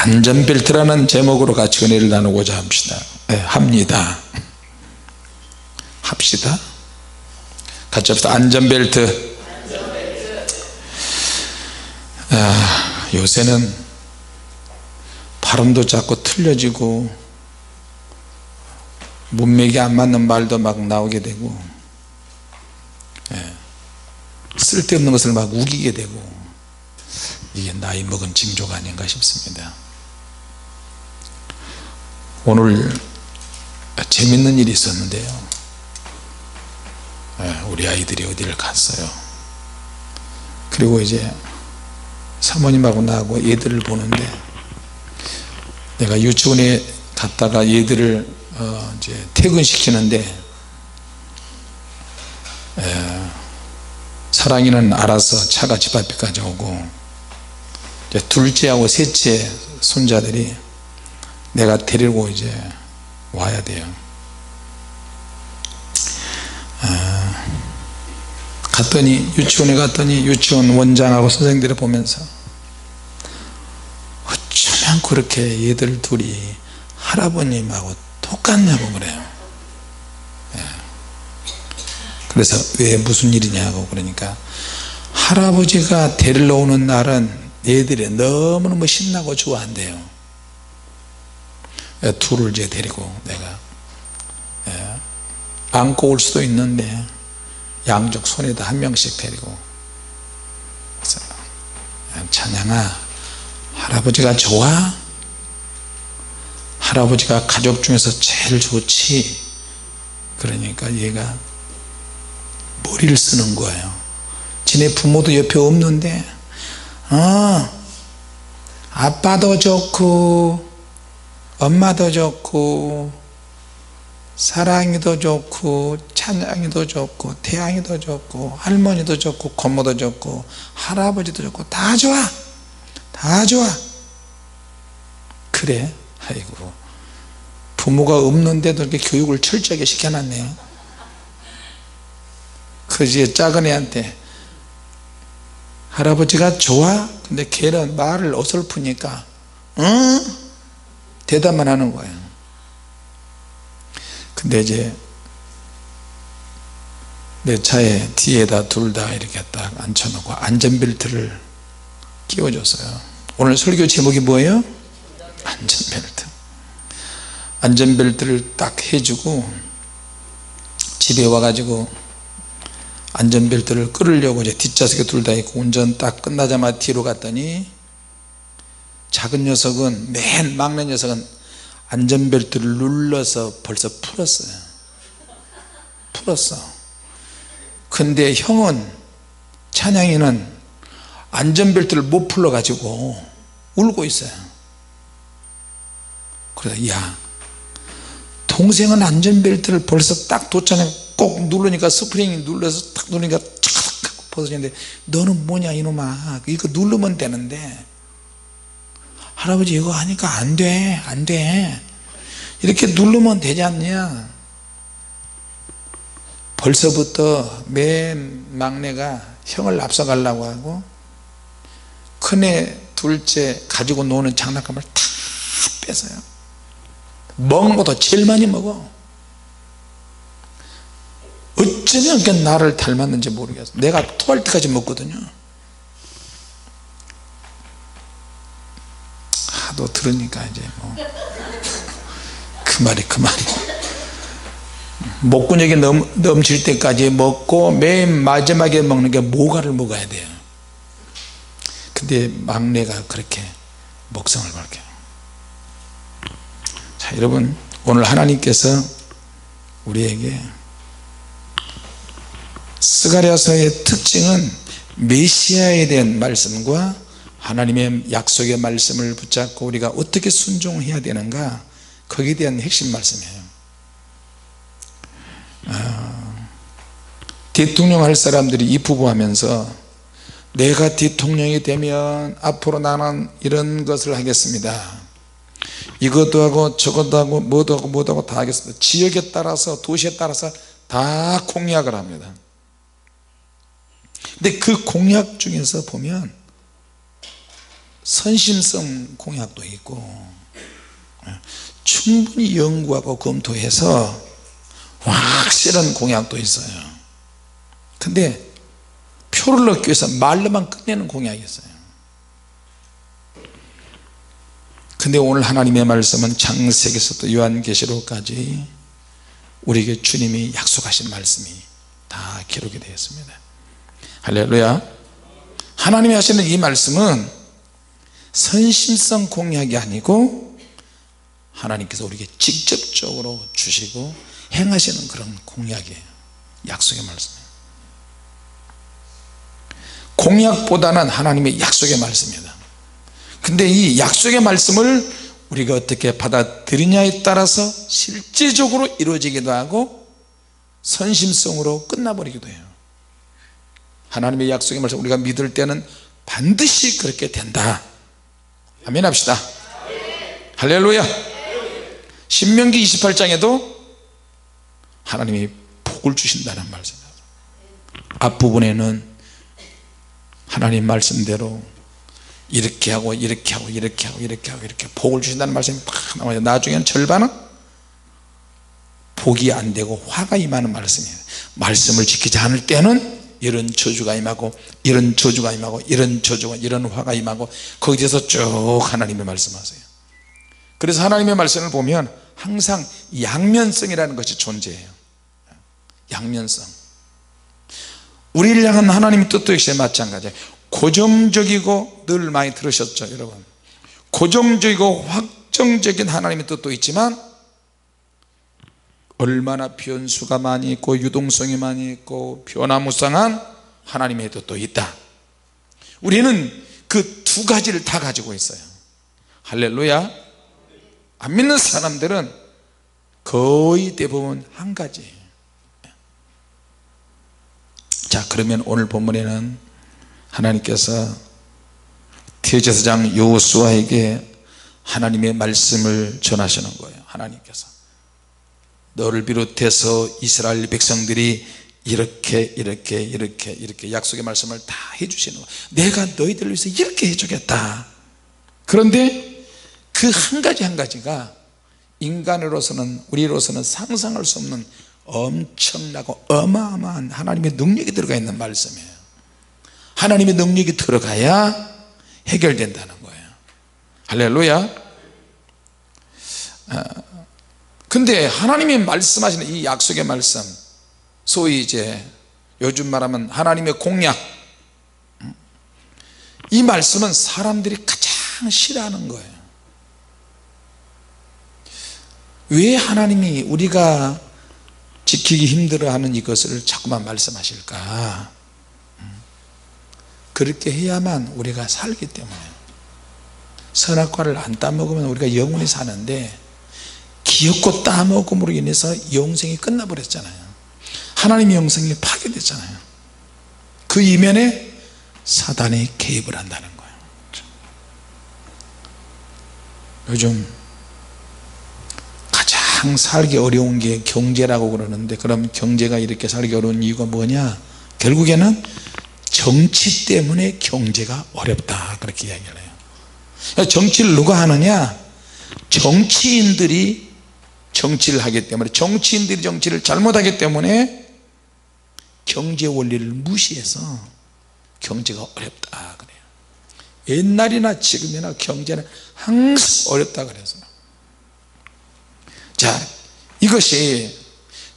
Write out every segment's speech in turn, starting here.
안전벨트라는 제목으로 같이 은혜를 나누고자 합니다. 합시다. 같이 합시다. 안전벨트. 요새는 발음도 자꾸 틀려지고 문맥이 안 맞는 말도 막 나오게 되고, 쓸데없는 것을 막 우기게 되고, 이게 나이 먹은 징조가 아닌가 싶습니다. 오늘 재밌는 일이 있었는데요, 우리 아이들이 어디를 갔어요. 그리고 이제 사모님하고 나하고 얘들을 보는데, 내가 유치원에 갔다가 얘들을 이제 퇴근시키는데, 사랑이는 알아서 차가 집 앞에까지 오고, 이제 둘째하고 셋째 손자들이 내가 데리고 이제 와야 돼요. 유치원에 갔더니 유치원 원장하고 선생님들을 보면서 어쩌면 그렇게 얘들 둘이 할아버님하고 똑같냐고 그래요. 그래서 왜 무슨 일이냐고 그러니까, 할아버지가 데리러 오는 날은 얘들이 너무너무 신나고 좋아한대요. 둘을 이제 데리고 내가 안고 올 수도 있는데 양쪽 손에다 한 명씩 데리고, 그래서 찬양아, 할아버지가 좋아? 할아버지가 가족 중에서 제일 좋지? 그러니까 얘가 머리를 쓰는 거예요. 지네 부모도 옆에 없는데 아빠도 좋고 엄마도 좋고 사랑이도 좋고 찬양이도 좋고 태양이도 좋고 할머니도 좋고 고모도 좋고 할아버지도 좋고 다 좋아, 다 좋아. 그래? 아이고, 부모가 없는데도 이렇게 교육을 철저하게 시켜놨네요. 그지, 작은 애한테 할아버지가 좋아? 근데 걔는 말을 어설프니까 대답만 하는 거예요. 근데 이제 내 차에 뒤에다 둘 다 이렇게 딱 앉혀놓고 안전벨트를 끼워줬어요. 오늘 설교 제목이 뭐예요? 안전벨트. 안전벨트를 딱 해주고 집에 와가지고 안전벨트를 끌으려고 이제 뒷좌석에 둘 다 있고 운전 딱 끝나자마자 뒤로 갔더니, 작은 녀석은, 맨 막내 녀석은 안전벨트를 눌러서 벌써 풀었어. 근데 형은, 찬양이는 안전벨트를 못 풀어 가지고 울고 있어요. 그래서 야, 동생은 안전벨트를 벌써 딱 도착해 꼭 누르니까, 스프링이 눌러서 딱 누르니까 착 벗어지는데, 너는 뭐냐 이놈아, 이거 누르면 되는데 할아버지 이거 하니까 안 돼 이렇게 누르면 되지 않냐. 벌써부터 맨 막내가 형을 앞서가려고 하고, 큰애 둘째 가지고 노는 장난감을 다 뺏어요. 먹는 것도 제일 많이 먹어. 어쩌면 그 나를 닮았는지 모르겠어. 내가 토할 때까지 먹거든요. 하도 들으니까 이제 뭐 그 말이 목구멍이 넘칠 때까지 먹고 맨 마지막에 먹는 게 모가를 먹어야 돼요. 근데 막내가 그렇게 먹성을 밝혀요. 자, 여러분, 오늘 하나님께서 우리에게 스가랴서의 특징은 메시아에 대한 말씀과 하나님의 약속의 말씀을 붙잡고 우리가 어떻게 순종해야 되는가, 거기에 대한 핵심 말씀이에요. 대통령 할 사람들이 입후보하면서 내가 대통령이 되면 앞으로 나는 이런 것을 하겠습니다, 이것도 하고 저것도 하고 뭐도 하고 다 하겠습니다. 지역에 따라서 도시에 따라서 다 공약을 합니다. 근데 그 공약 중에서 보면 선심성 공약도 있고 충분히 연구하고 검토해서 확실한 공약도 있어요. 근데 표를 얻기 위해서 말로만 끝내는 공약이 있어요. 근데 오늘 하나님의 말씀은 창세기에서부터 요한계시록까지 우리에게 주님이 약속하신 말씀이 다 기록이 되어 있습니다. 할렐루야. 하나님이 하시는 이 말씀은 선심성 공약이 아니고 하나님께서 우리에게 직접적으로 주시고 행하시는 그런 공약이에요. 약속의 말씀이에요. 공약보다는 하나님의 약속의 말씀입니다. 근데 이 약속의 말씀을 우리가 어떻게 받아들이냐에 따라서 실제적으로 이루어지기도 하고 선심성으로 끝나버리기도 해요. 하나님의 약속의 말씀 우리가 믿을 때는 반드시 그렇게 된다. 아멘 합시다. 할렐루야. 신명기 28장에도 하나님이 복을 주신다는 말씀이에요. 앞부분에는 하나님 말씀대로 이렇게 하고 이렇게 하고 이렇게 하고 이렇게 하고 이렇게 복을 주신다는 말씀이 팍 나와요. 나중에는 절반은 복이 안 되고 화가 임하는 말씀이에요. 말씀을 지키지 않을 때는 이런 저주가 임하고 이런 저주가 임하고 이런 저주가 이런 화가 임하고 거기에서 쭉 하나님의 말씀하세요. 그래서 하나님의 말씀을 보면 항상 양면성이라는 것이 존재해요. 양면성. 우리를 향한 하나님의 뜻도 역시 마찬가지예요. 고정적이고 늘 많이 들으셨죠 여러분. 고정적이고 확정적인 하나님의 뜻도 있지만 얼마나 변수가 많이 있고 유동성이 많이 있고 변화무쌍한 하나님의 뜻도 있다. 우리는 그 두 가지를 다 가지고 있어요. 할렐루야. 안 믿는 사람들은 거의 대부분 한 가지예요. 자, 그러면 오늘 본문에는 하나님께서 대제사장 여호수아에게 하나님의 말씀을 전하시는 거예요. 하나님께서 너를 비롯해서 이스라엘 백성들이 이렇게 약속의 말씀을 다 해주시는 거예요. 내가 너희들을 위해서 이렇게 해주겠다. 그런데 그 한 가지 한 가지가 인간으로서는 우리로서는 상상할 수 없는 엄청나고 어마어마한 하나님의 능력이 들어가 있는 말씀이에요. 하나님의 능력이 들어가야 해결된다는 거예요. 할렐루야. 근데 하나님이 말씀하시는 이 약속의 말씀, 소위 이제 요즘 말하면 하나님의 공약, 이 말씀은 사람들이 가장 싫어하는 거예요. 왜 하나님이 우리가 지키기 힘들어하는 이것을 자꾸만 말씀하실까? 그렇게 해야만 우리가 살기 때문에. 선악과를 안 따먹으면 우리가 영원히 사는데 기업고 따먹음으로 인해서 영생이 끝나버렸잖아요. 하나님의 영생이 파괴됐잖아요. 그 이면에 사단이 개입을 한다는 거예요. 요즘 가장 살기 어려운 게 경제라고 그러는데, 그럼 경제가 이렇게 살기 어려운 이유가 뭐냐? 결국에는 정치 때문에 경제가 어렵다, 그렇게 이야기를 해요. 정치를 누가 하느냐? 정치인들이 정치를 하기 때문에, 정치인들이 정치를 잘못하기 때문에 경제 원리를 무시해서 경제가 어렵다 그래요. 옛날이나 지금이나 경제는 항상 어렵다 그래서. 자, 이것이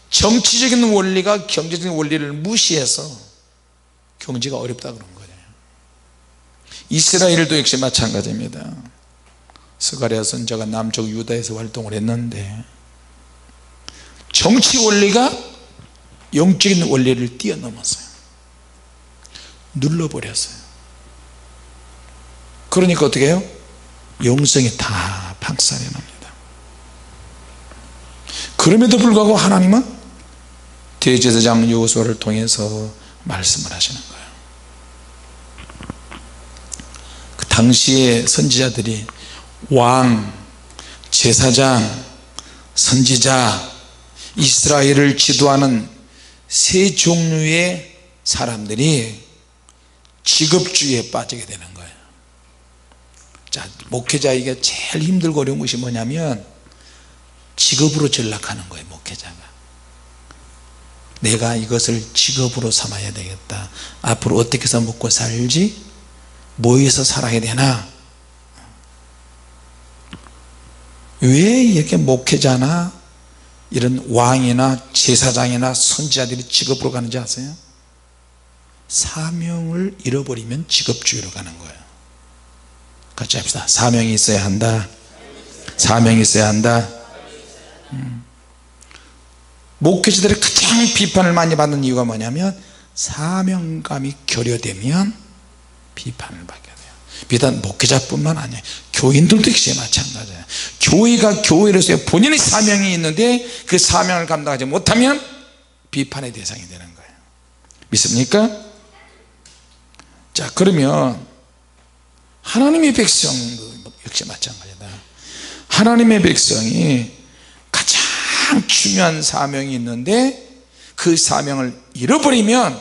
정치적인 원리가 경제적인 원리를 무시해서 경제가 어렵다 그런 거예요. 이스라엘도 역시 마찬가지입니다. 스가랴 선지자가 남쪽 유다에서 활동을 했는데 정치 원리가 영적인 원리를 뛰어넘었어요. 눌러버렸어요. 그러니까 어떻게 해요? 영성이 다 박살이 납니다. 그럼에도 불구하고 하나님은 대제사장 여호수아를 통해서 말씀을 하시는 거예요. 그 당시의 선지자들이 왕, 제사장, 선지자, 이스라엘을 지도하는 세 종류의 사람들이 직업주의에 빠지게 되는 거예요. 자, 목회자에게 제일 힘들고 어려운 것이 뭐냐면 직업으로 전락하는 거예요. 목회자가 내가 이것을 직업으로 삼아야 되겠다, 앞으로 어떻게 해서 먹고 살지, 뭐해서 살아야 되나. 왜 이렇게 목회자나 이런 왕이나 제사장이나 선지자들이 직업으로 가는지 아세요? 사명을 잃어버리면 직업주의로 가는 거예요. 같이 합시다. 사명이 있어야 한다. 사명이 있어야 한다. 목회자들이 가장 비판을 많이 받는 이유가 뭐냐면 사명감이 결여되면 비판을 받게 돼요. 비단 목회자뿐만 아니에요. 교인들도 역시 마찬가지예요. 교회가 교회로서의 본인의 사명이 있는데 그 사명을 감당하지 못하면 비판의 대상이 되는 거예요. 믿습니까? 자, 그러면 하나님의 백성도 역시 마찬가지다. 하나님의 백성이 가장 중요한 사명이 있는데 그 사명을 잃어버리면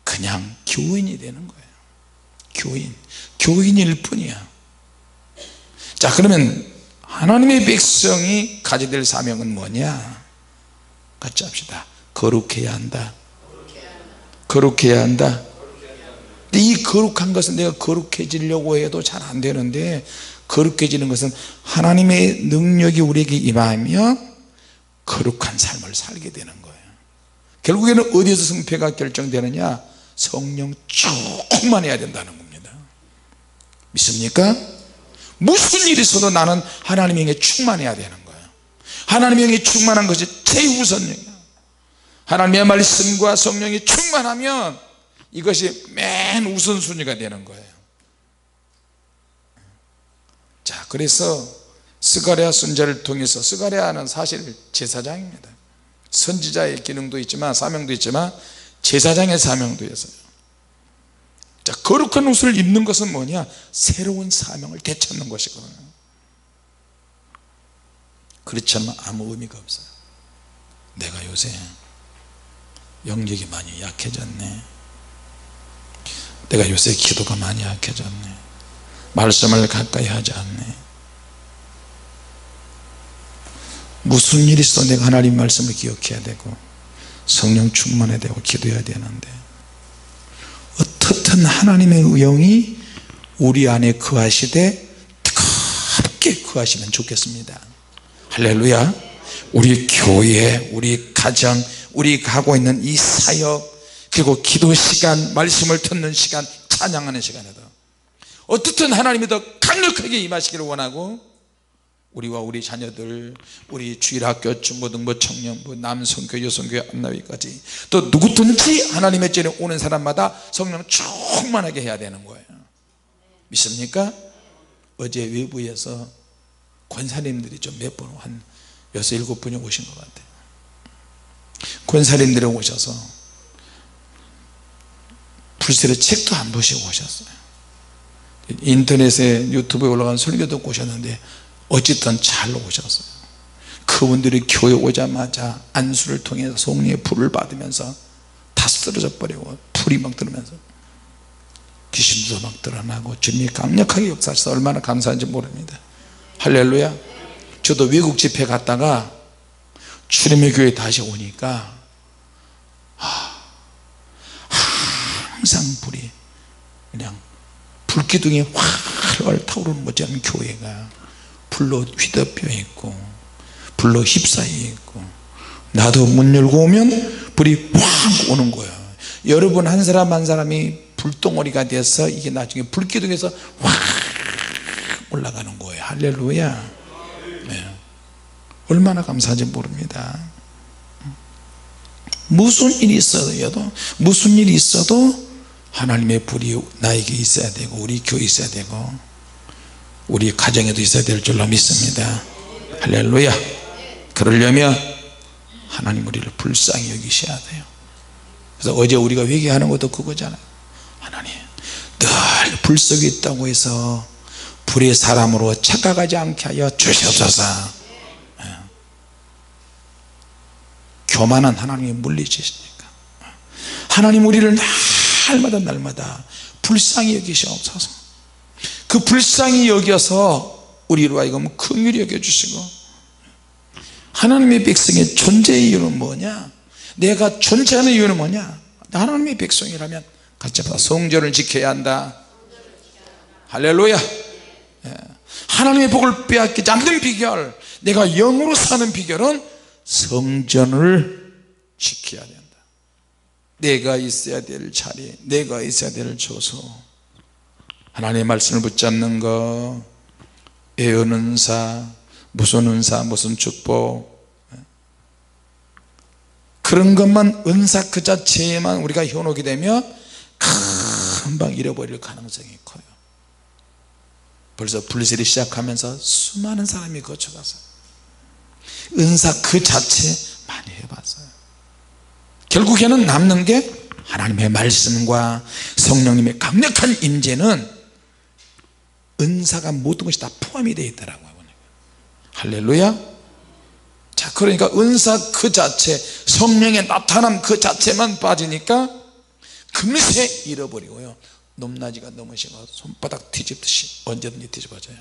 그냥 교인이 되는 거예요. 교인일 뿐이야. 자, 그러면 하나님의 백성이 가져야 될 사명은 뭐냐? 같이 합시다. 거룩해야 한다. 거룩해야 한다. 근데 이 거룩한 것은 내가 거룩해지려고 해도 잘 안 되는데, 거룩해지는 것은 하나님의 능력이 우리에게 임하면 거룩한 삶을 살게 되는 거예요. 결국에는 어디에서 승패가 결정되느냐? 성령 충만해야 된다는 겁니다. 믿습니까? 무슨 일이 있어도 나는 하나님의 영에 충만해야 되는 거예요. 하나님의 영에 충만한 것이 최우선이에요. 하나님의 말씀과 성령이 충만하면 이것이 맨 우선순위가 되는 거예요. 자, 그래서 스가랴 선지자를 통해서, 스가랴는 사실 제사장입니다. 선지자의 기능도 있지만 사명도 있지만 제사장의 사명도 있어요. 자, 거룩한 옷을 입는 것은 뭐냐? 새로운 사명을 되찾는 것이거든요. 그렇지 않으면 아무 의미가 없어요. 내가 요새 영역이 많이 약해졌네, 내가 요새 기도가 많이 약해졌네, 말씀을 가까이 하지 않네, 무슨 일이 있어 내가 하나님 말씀을 기억해야 되고 성령 충만해야 되고 기도해야 되는데, 어떻든 하나님의 영이 우리 안에 거하시되 뜨겁게 거하시면 좋겠습니다. 할렐루야. 우리 교회, 우리 가정, 우리가 하고 있는 이 사역, 그리고 기도 시간, 말씀을 듣는 시간, 찬양하는 시간에도 어떻든 하나님이 더 강력하게 임하시기를 원하고, 우리와 우리 자녀들, 우리 주일학교, 중고등부, 청년부, 남성교회, 여성교회, 앞나위까지 또 누구든지 하나님의 전에 오는 사람마다 성령 충만하게 해야 되는 거예요. 믿습니까? 어제 외부에서 권사님들이 좀 몇 분, 한 6, 7분이 오신 것 같아요. 권사님들이 오셔서 불세례 책도 안 보시고 오셨어요. 인터넷에 유튜브에 올라간 설교 듣고 오셨는데 어쨌든 잘 오셨어요. 그분들이 교회 오자마자 안수를 통해서 성령의 불을 받으면서 다 쓰러져 버리고 불이 막 들으면서 귀신도 막 드러나고 주님이 강력하게 역사하셔서 얼마나 감사한지 모릅니다. 할렐루야. 저도 외국 집회 갔다가 주님의 교회에 다시 오니까 항상 불이 그냥 불기둥이 활활 타오르는 거지 않은 교회가 불로 휘덮여 있고 불로 휩싸여 있고, 나도 문 열고 오면 불이 확 오는 거야. 여러분 한 사람 한 사람이 불덩어리가 돼서 이게 나중에 불기둥에서 확 올라가는 거예요. 할렐루야. 네. 얼마나 감사한지 모릅니다. 무슨 일이 있어도, 무슨 일이 있어도 하나님의 불이 나에게 있어야 되고, 우리 교회에 있어야 되고, 우리 가정에도 있어야 될 줄로 믿습니다. 할렐루야. 그러려면 하나님 우리를 불쌍히 여기셔야 돼요. 그래서 어제 우리가 회개하는 것도 그거잖아요. 하나님, 늘 불 속에 있다고 해서 불의 사람으로 착각하지 않게 하여 주시옵소서. 교만한 하나님이 물리치시니까 하나님 우리를 날마다 불쌍히 여기시옵소서. 그 불쌍히 여겨서 우리로 하여금 긍휼히 여겨주시고, 하나님의 백성의 존재의 이유는 뭐냐, 내가 존재하는 이유는 뭐냐, 하나님의 백성이라면 같이 합시다. 성전을 지켜야 한다. 할렐루야. 하나님의 복을 빼앗기지 않는 비결, 내가 영으로 사는 비결은 성전을 지켜야 된다. 내가 있어야 될 자리, 내가 있어야 될 처소, 하나님의 말씀을 붙잡는 거, 예언 은사, 무슨 은사, 무슨 축복, 그런 것만, 은사 그 자체에만 우리가 현혹이 되면 금방 잃어버릴 가능성이 커요. 벌써 불세례 시작하면서 수많은 사람이 거쳐가서 은사 그 자체 많이 해봤어요. 결국에는 남는 게 하나님의 말씀과 성령님의 강력한 임재는 은사가 모든 것이 다 포함이 되어 있더라고요. 할렐루야. 자, 그러니까 은사 그 자체, 성령의 나타남 그 자체만 빠지니까 금세 잃어버리고요, 높낮이가 너무 심하고 손바닥 뒤집듯이 언제든지 뒤집어져요.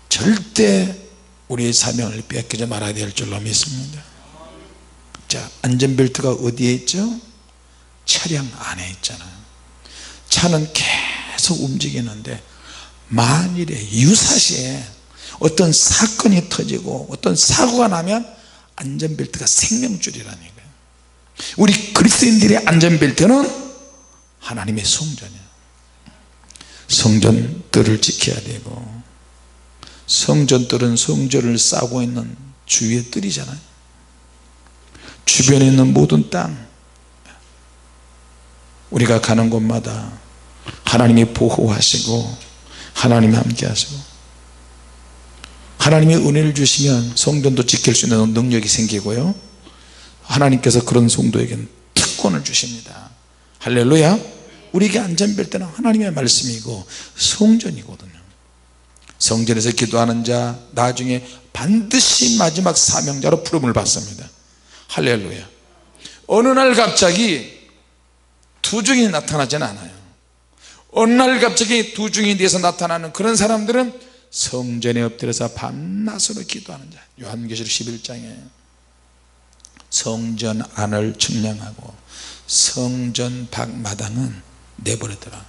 절대 우리의 사명을 빼앗기지 말아야 될 줄로 믿습니다. 자, 안전벨트가 어디에 있죠? 차량 안에 있잖아요. 차는 계속 움직이는데 만일에 유사시에 어떤 사건이 터지고 어떤 사고가 나면 안전벨트가 생명줄이라는 거예요. 우리 그리스도인들의 안전벨트는 하나님의 성전이에요. 성전들을 지켜야 되고, 성전들은 성전을 싸고 있는 주위의 뜰이잖아요. 주변에 있는 모든 땅, 우리가 가는 곳마다 하나님이 보호하시고 하나님이 함께 하시고, 하나님의 은혜를 주시면 성전도 지킬 수 있는 능력이 생기고요, 하나님께서 그런 성도에게는 특권을 주십니다. 할렐루야. 우리에게 안전벨트는 하나님의 말씀이고 성전이거든요. 성전에서 기도하는 자 나중에 반드시 마지막 사명자로 부름을 받습니다. 할렐루야. 어느 날 갑자기 두 증인이 나타나지는 않아요. 어느 날 갑자기 두 증인에 대해서 나타나는 그런 사람들은 성전에 엎드려서 밤낮으로 기도하는 자. 요한계시록 11장에 성전 안을 측량하고 성전 밖 마당은 내버리더라.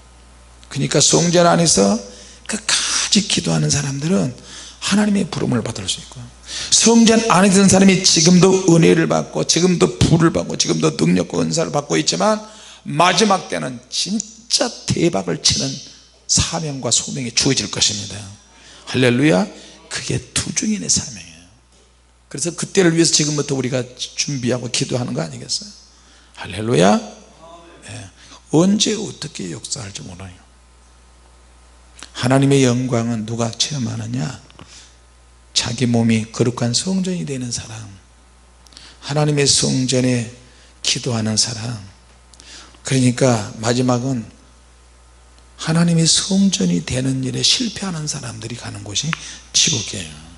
그러니까 성전 안에서 끝까지 기도하는 사람들은 하나님의 부름을 받을 수 있고, 성전 안에 있는 사람이 지금도 은혜를 받고 지금도 불을 받고 지금도 능력과 은사를 받고 있지만 마지막 때는 진짜 대박을 치는 사명과 소명이 주어질 것입니다. 할렐루야. 그게 두 증인의 사명이에요. 그래서 그때를 위해서 지금부터 우리가 준비하고 기도하는 거 아니겠어요? 할렐루야. 네. 언제 어떻게 역사할지 몰라요. 하나님의 영광은 누가 체험하느냐? 자기 몸이 거룩한 성전이 되는 사람, 하나님의 성전에 기도하는 사람. 그러니까 마지막은 하나님의 성전이 되는 일에 실패하는 사람들이 가는 곳이 지옥이에요.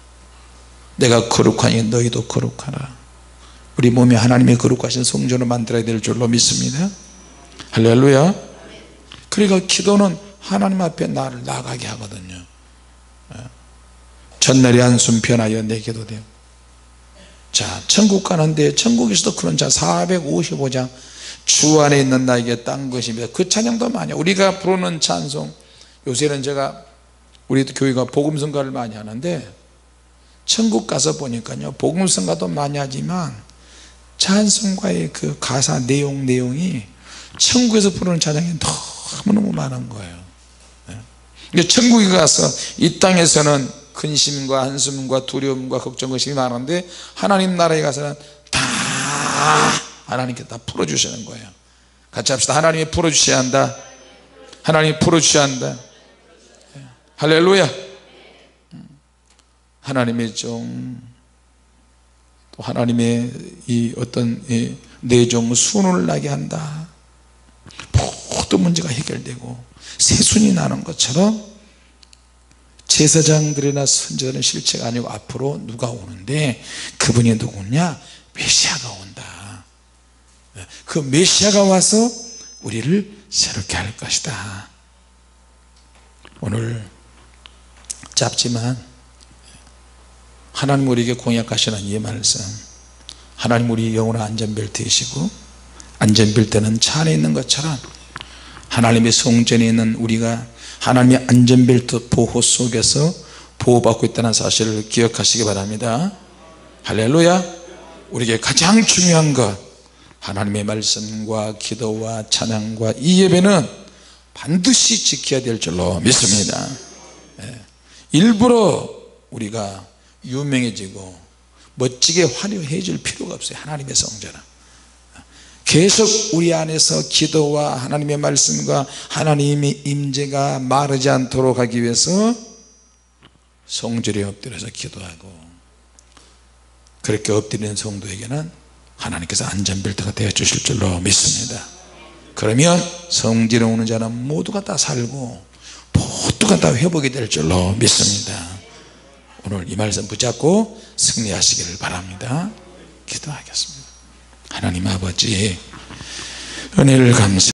내가 거룩하니 너희도 거룩하라. 우리 몸이 하나님의 거룩하신 성전을 만들어야 될 줄로 믿습니다. 할렐루야. 그러니까 기도는 하나님 앞에 나를 나가게 하거든요. 전날에 한숨 편하여 내 기도되어. 자, 천국 가는데 천국에서도 그런 자 455장 주 안에 있는 나에게 딴 것입니다. 그 찬양도 많이, 우리가 부르는 찬송, 요새는 제가 우리 교회가 복음성가를 많이 하는데 천국 가서 보니까요, 복음성가도 많이 하지만 찬송가의 그 가사 내용이 천국에서 부르는 찬양이 너무너무 많은 거예요. 천국에 가서 이 땅에서는 근심과 한숨과 두려움과 걱정, 의심이 많은데 하나님 나라에 가서는 다 하나님께 다 풀어주시는 거예요. 같이 합시다. 하나님이 풀어주셔야 한다. 하나님이 풀어주셔야 한다. 할렐루야. 하나님의 종, 또 하나님의 이 어떤 내 종 순을 나게 한다. 모든 문제가 해결되고 새순이 나는 것처럼 제사장들이나 선지자는 실체가 아니고 앞으로 누가 오는데 그분이 누구냐? 메시아가 온다. 그 메시아가 와서 우리를 새롭게 할 것이다. 오늘 짧지만 하나님 우리에게 공약하시는 이 말씀, 하나님 우리 영혼의 안전벨트이시고 안전벨트는 차 안에 있는 것처럼 하나님의 성전에 있는 우리가 하나님의 안전벨트 보호 속에서 보호받고 있다는 사실을 기억하시기 바랍니다. 할렐루야. 우리에게 가장 중요한 것, 하나님의 말씀과 기도와 찬양과 이 예배는 반드시 지켜야 될 줄로 믿습니다. 일부러 우리가 유명해지고 멋지게 화려해질 필요가 없어요. 하나님의 성전은 계속 우리 안에서 기도와 하나님의 말씀과 하나님의 임재가 마르지 않도록 하기 위해서 성전에 엎드려서 기도하고, 그렇게 엎드리는 성도에게는 하나님께서 안전벨트가 되어 주실 줄로 믿습니다. 그러면 성전에 오는 자는 모두가 다 살고 모두가 다 회복이 될 줄로 믿습니다. 오늘 이 말씀 붙잡고 승리하시기를 바랍니다. 기도하겠습니다. 하나님 아버지, 은혜를 감사합니다.